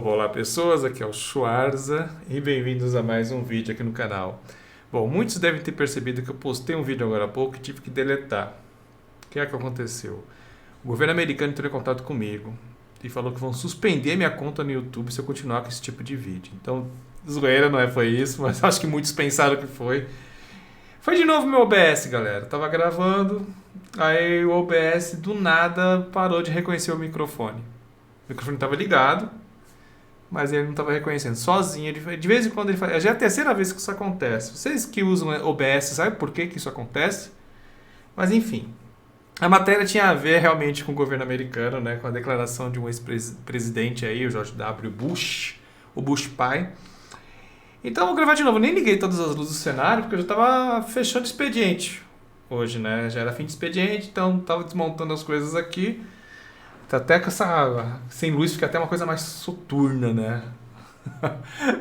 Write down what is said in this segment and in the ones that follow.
Olá pessoas, aqui é o Schwarza e bem-vindos a mais um vídeo aqui no canal. Bom, muitos devem ter percebido que eu postei um vídeo agora há pouco e tive que deletar. O que é que aconteceu? O governo americano entrou em contato comigo e falou que vão suspender minha conta no YouTube se eu continuar com esse tipo de vídeo. Então, zoeira, não é? Foi isso, mas acho que muitos pensaram que foi. Foi de novo meu OBS, galera. Tava gravando, aí o OBS do nada parou de reconhecer o microfone. O microfone estava ligado, mas ele não estava reconhecendo sozinho. De vez em quando ele faz. Já é a terceira vez que isso acontece. Vocês que usam OBS sabem por que isso acontece? Mas enfim. A matéria tinha a ver realmente com o governo americano, né? Com a declaração de um ex-presidente aí, o George W. Bush, o Bush pai. Então eu vou gravar de novo. Nem liguei todas as luzes do cenário, porque eu já estava fechando o expediente hoje, né? Já era fim de expediente, então estava desmontando as coisas aqui. Tá até com essa. Sem luz fica até uma coisa mais soturna, né?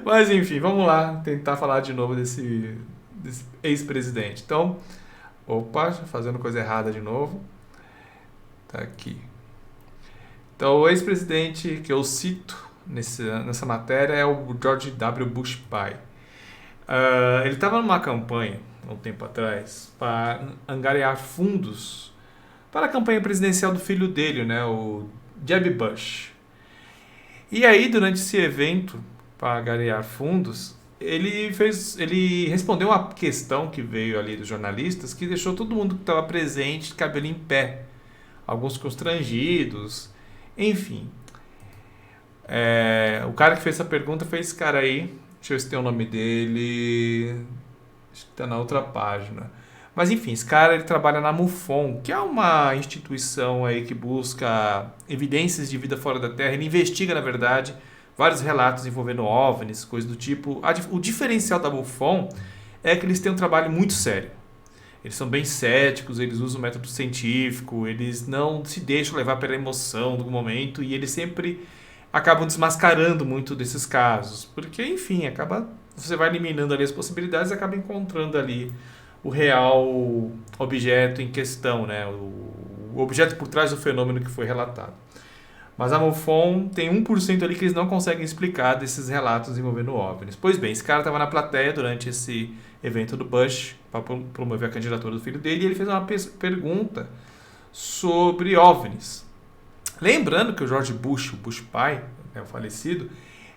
Mas enfim, vamos lá tentar falar de novo desse ex-presidente. Então, opa, fazendo coisa errada de novo. Tá aqui. Então, o ex-presidente que eu cito nessa matéria é o George W. Bush pai. Ele estava numa campanha, há um tempo atrás, para angariar fundos para a campanha presidencial do filho dele, né, o Jeb Bush. E aí, durante esse evento, para angariar fundos, ele respondeu uma questão que veio ali dos jornalistas que deixou todo mundo que estava presente de cabelo em pé. Alguns constrangidos, enfim. O cara que fez essa pergunta foi esse cara aí. Deixa eu ver se tem o nome dele. Acho que está na outra página. Mas enfim, esse cara ele trabalha na MUFON, que é uma instituição aí que busca evidências de vida fora da Terra. Ele investiga, na verdade, vários relatos envolvendo OVNIs, coisas do tipo. O diferencial da MUFON é que eles têm um trabalho muito sério. Eles são bem céticos, eles usam o método científico, eles não se deixam levar pela emoção do momento e eles sempre acabam desmascarando muito desses casos. Porque, enfim, você vai eliminando ali as possibilidades e acaba encontrando ali o real objeto em questão, né? O objeto por trás do fenômeno que foi relatado. Mas a MUFON tem 1% ali que eles não conseguem explicar desses relatos envolvendo OVNIs. Pois bem, esse cara estava na plateia durante esse evento do Bush para promover a candidatura do filho dele e ele fez uma pergunta sobre OVNIs. Lembrando que o George Bush, o Bush pai, né, o falecido,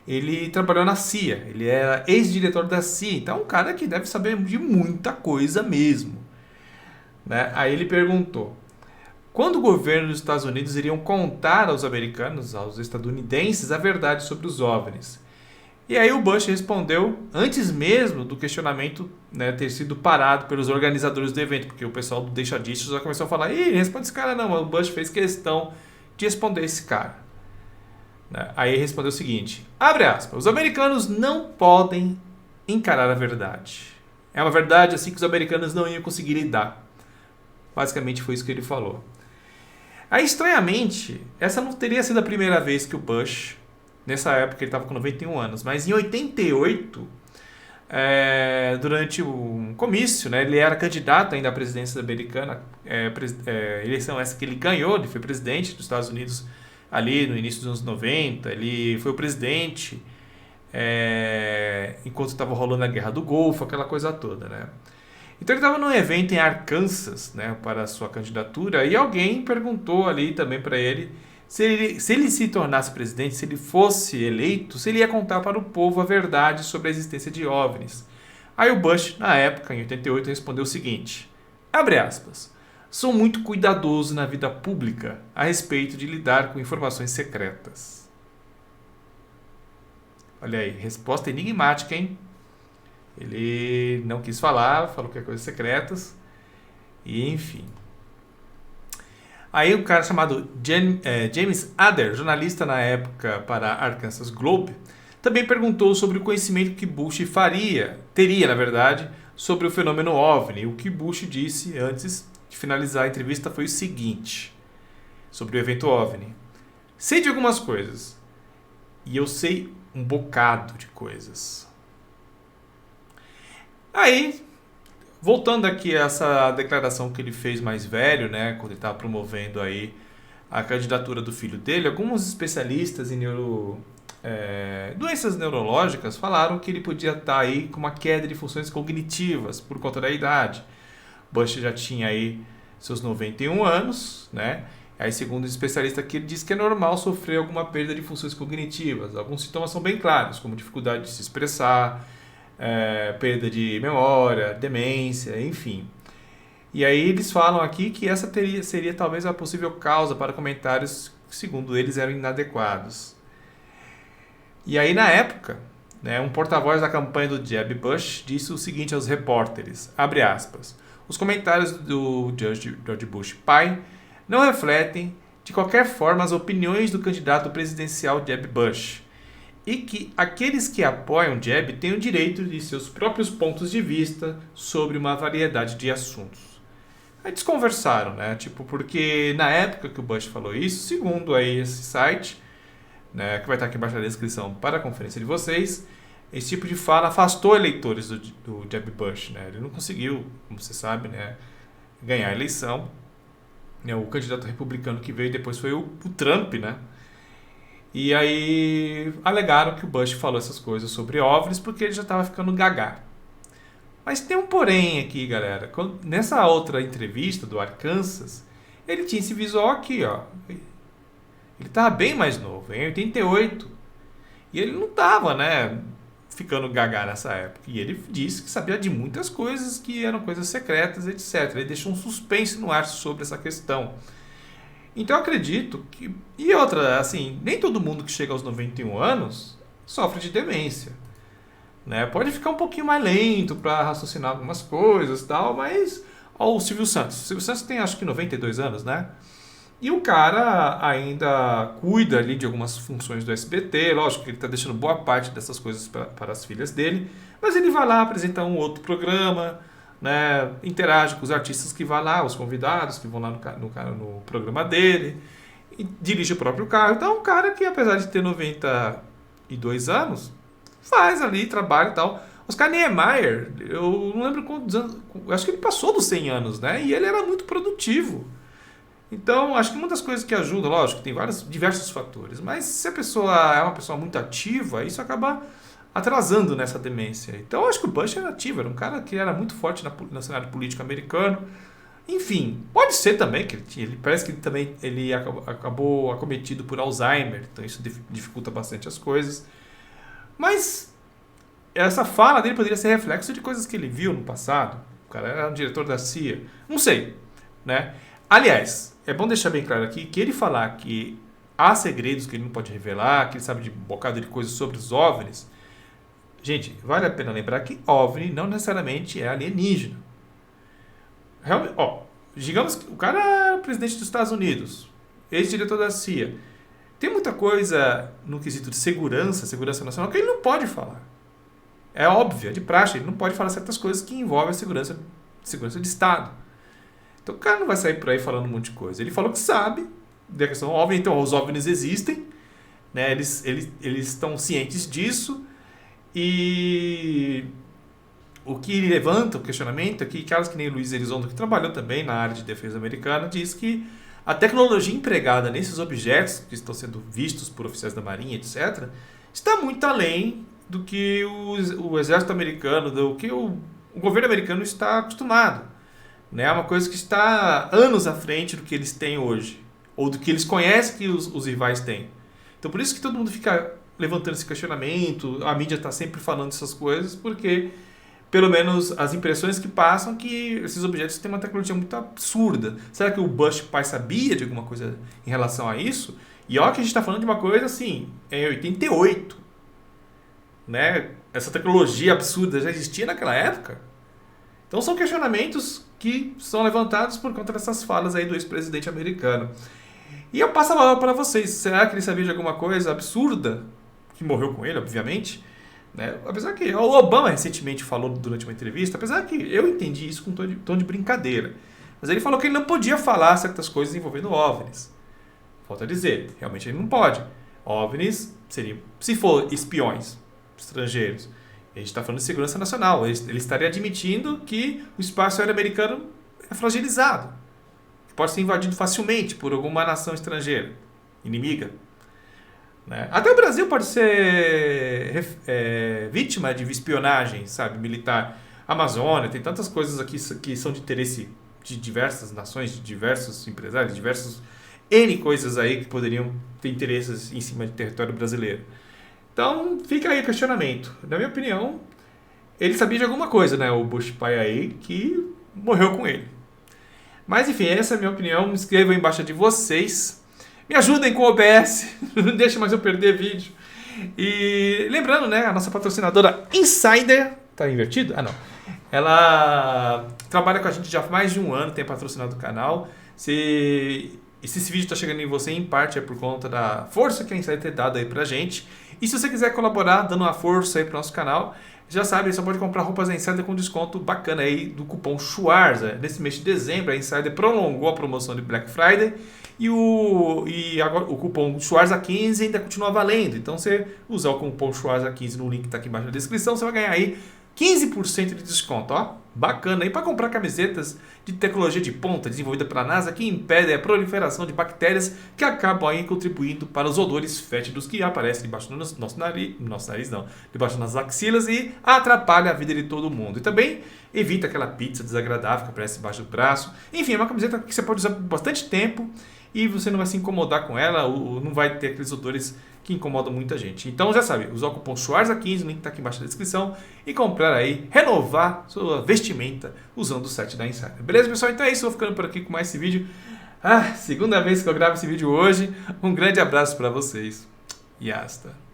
ele trabalhou na CIA, ele era ex-diretor da CIA, então é um cara que deve saber de muita coisa mesmo. Né? Aí ele perguntou, quando o governo dos Estados Unidos iriam contar aos americanos, aos estadunidenses, a verdade sobre os OVNIs? E aí o Bush respondeu, antes mesmo do questionamento, né, ter sido parado pelos organizadores do evento, porque o pessoal do Deixa Disso já começou a falar, ih, responde esse cara não, mas o Bush fez questão de responder esse cara. Aí ele respondeu o seguinte, abre aspas, os americanos não podem encarar a verdade. É uma verdade assim que os americanos não iam conseguir lidar. Basicamente foi isso que ele falou. Aí, estranhamente, essa não teria sido a primeira vez que o Bush, nessa época ele estava com 91 anos, mas em 88, durante um comício, né, ele era candidato ainda à presidência americana, eleição essa que ele ganhou, ele foi presidente dos Estados Unidos ali no início dos anos 90, ele foi o presidente enquanto estava rolando a Guerra do Golfo, aquela coisa toda, né? Então ele estava num evento em Arkansas, né, para a sua candidatura, e alguém perguntou ali também para ele se ele se tornasse presidente, se ele fosse eleito, se ele ia contar para o povo a verdade sobre a existência de OVNIs. Aí o Bush, na época, em 88, respondeu o seguinte, abre aspas, sou muito cuidadoso na vida pública a respeito de lidar com informações secretas. Olha aí, resposta enigmática, hein? Ele não quis falar, falou que é coisas secretas, e enfim. Aí um cara chamado James Adler, jornalista na época para Arkansas Globe, também perguntou sobre o conhecimento que Bush teria na verdade, sobre o fenômeno OVNI. O que Bush disse antes de finalizar a entrevista foi o seguinte, sobre o evento OVNI. Sei de algumas coisas, e eu sei um bocado de coisas. Aí, voltando aqui a essa declaração que ele fez mais velho, né, quando ele estava promovendo aí a candidatura do filho dele, alguns especialistas em doenças neurológicas falaram que ele podia estar aí com uma queda de funções cognitivas por conta da idade. Bush já tinha aí seus 91 anos, né? Aí, segundo o especialista aqui, ele diz que é normal sofrer alguma perda de funções cognitivas. Alguns sintomas são bem claros, como dificuldade de se expressar, perda de memória, demência, enfim. E aí eles falam aqui que essa seria talvez a possível causa para comentários que, segundo eles, eram inadequados. E aí, na época, né, um porta-voz da campanha do Jeb Bush disse o seguinte aos repórteres, abre aspas, os comentários do George Bush pai não refletem de qualquer forma as opiniões do candidato presidencial Jeb Bush e que aqueles que apoiam Jeb têm o direito de seus próprios pontos de vista sobre uma variedade de assuntos. Aí eles conversaram, né? Tipo, porque na época que o Bush falou isso, segundo aí esse site, né, que vai estar aqui embaixo na descrição para a conferência de vocês, esse tipo de fala afastou eleitores do Jeb Bush, né? Ele não conseguiu, como você sabe, né, ganhar a eleição. O candidato republicano que veio depois foi o Trump, né? E aí alegaram que o Bush falou essas coisas sobre OVNIs porque ele já estava ficando gaga. Mas tem um porém aqui, galera. Nessa outra entrevista do Arkansas, ele tinha esse visual aqui, ó. Ele estava bem mais novo, em 88. E ele não estava, né, ficando gaga nessa época. E ele disse que sabia de muitas coisas que eram coisas secretas, etc. Ele deixou um suspense no ar sobre essa questão. Então eu acredito que... E outra, assim, nem todo mundo que chega aos 91 anos sofre de demência. Né? Pode ficar um pouquinho mais lento para raciocinar algumas coisas e tal, mas... Ó, o Silvio Santos. O Silvio Santos tem acho que 92 anos, né? E o cara ainda cuida ali de algumas funções do SBT, lógico que ele está deixando boa parte dessas coisas para as filhas dele, mas ele vai lá apresentar um outro programa, né, interage com os artistas que vão lá, os convidados que vão lá no programa dele, e dirige o próprio carro. Então é um cara que, apesar de ter 92 anos, faz ali, trabalha e tal. Oscar Niemeyer, eu não lembro quantos anos, eu acho que ele passou dos 100 anos, né, e ele era muito produtivo. Então, acho que uma das coisas que ajuda, lógico, tem diversos fatores, mas se a pessoa é uma pessoa muito ativa, isso acaba atrasando nessa demência. Então, acho que o Bush era ativo, era um cara que era muito forte no cenário político americano. Enfim, pode ser também que ele parece que ele acabou acometido por Alzheimer, então isso dificulta bastante as coisas. Mas essa fala dele poderia ser reflexo de coisas que ele viu no passado. O cara era um diretor da CIA, não sei, né? Aliás, é bom deixar bem claro aqui que ele falar que há segredos que ele não pode revelar, que ele sabe de um bocado de coisas sobre os OVNIs. Gente, vale a pena lembrar que OVNI não necessariamente é alienígena. Realmente, digamos que o cara é o presidente dos Estados Unidos, ex-diretor da CIA. Tem muita coisa no quesito de segurança nacional, que ele não pode falar. É óbvio, é de praxe, ele não pode falar certas coisas que envolvem a segurança de Estado. Então o cara não vai sair por aí falando um monte de coisa. Ele falou que sabe da questão OVNI, então os OVNIs existem, né? Eles estão cientes disso, e o que levanta o questionamento é que caras que nem Luiz Elizondo, que trabalhou também na área de defesa americana, diz que a tecnologia empregada nesses objetos que estão sendo vistos por oficiais da Marinha, etc., está muito além do que o exército americano, do que o governo americano está acostumado. É uma coisa que está anos à frente do que eles têm hoje, ou do que eles conhecem que os rivais têm. Então por isso que todo mundo fica levantando esse questionamento, a mídia está sempre falando essas coisas, porque pelo menos as impressões que passam que esses objetos têm uma tecnologia muito absurda. Será que o Bush pai sabia de alguma coisa em relação a isso? E olha que a gente está falando de uma coisa assim, em 88. Né? Essa tecnologia absurda já existia naquela época? Então são questionamentos que são levantados por conta dessas falas aí do ex-presidente americano. E eu passo a bola para vocês. Será que ele sabia de alguma coisa absurda? Que morreu com ele, obviamente. Né? Apesar que o Obama recentemente falou durante uma entrevista, apesar que eu entendi isso com tom de brincadeira. Mas ele falou que ele não podia falar certas coisas envolvendo OVNIs. Falta dizer, realmente ele não pode. OVNIs seriam, se for espiões estrangeiros, a gente está falando de segurança nacional. Ele estaria admitindo que o espaço aéreo americano é fragilizado. pode ser invadido facilmente por alguma nação estrangeira, inimiga. Né? Até o Brasil pode ser vítima de espionagem, sabe, militar. A Amazônia, tem tantas coisas aqui que são de interesse de diversas nações, de diversos empresários, diversos N coisas aí que poderiam ter interesses em cima do território brasileiro. Então, fica aí o questionamento. Na minha opinião, ele sabia de alguma coisa, né? O Bush pai aí, que morreu com ele. Mas, enfim, essa é a minha opinião. Me inscrevam aí embaixo de vocês. Me ajudem com o OBS. Não deixe mais eu perder vídeo. E lembrando, né? A nossa patrocinadora Insider... Tá invertido? Ah, não. Ela trabalha com a gente já há mais de um ano, tem patrocinado o canal. Se esse vídeo está chegando em você, em parte é por conta da força que a Insider tem dado aí pra gente. E se você quiser colaborar, dando uma força aí pro nosso canal, já sabe, você pode comprar roupas da Insider com desconto bacana aí do cupom Schwarza. Nesse mês de dezembro, a Insider prolongou a promoção de Black Friday e agora o cupom Schwarza15 ainda continua valendo. Então, você usar o cupom Schwarza15 no link que está aqui embaixo na descrição, você vai ganhar aí 15% de desconto, ó. Bacana aí para comprar camisetas de tecnologia de ponta desenvolvida pela NASA que impedem a proliferação de bactérias que acabam aí contribuindo para os odores fétidos que aparecem debaixo do nosso nariz, debaixo das axilas e atrapalha a vida de todo mundo. E também evita aquela pizza desagradável que aparece debaixo do braço. Enfim, é uma camiseta que você pode usar por bastante tempo e você não vai se incomodar com ela, ou não vai ter aqueles odores que incomodam muita gente. Então já sabe, usar o cupom Schwarza15, o link está aqui embaixo na descrição, e comprar aí, renovar sua vestimenta usando o site da Insider. Beleza, pessoal? Então é isso, vou ficando por aqui com mais esse vídeo. Segunda vez que eu gravo esse vídeo hoje. Um grande abraço para vocês e hasta.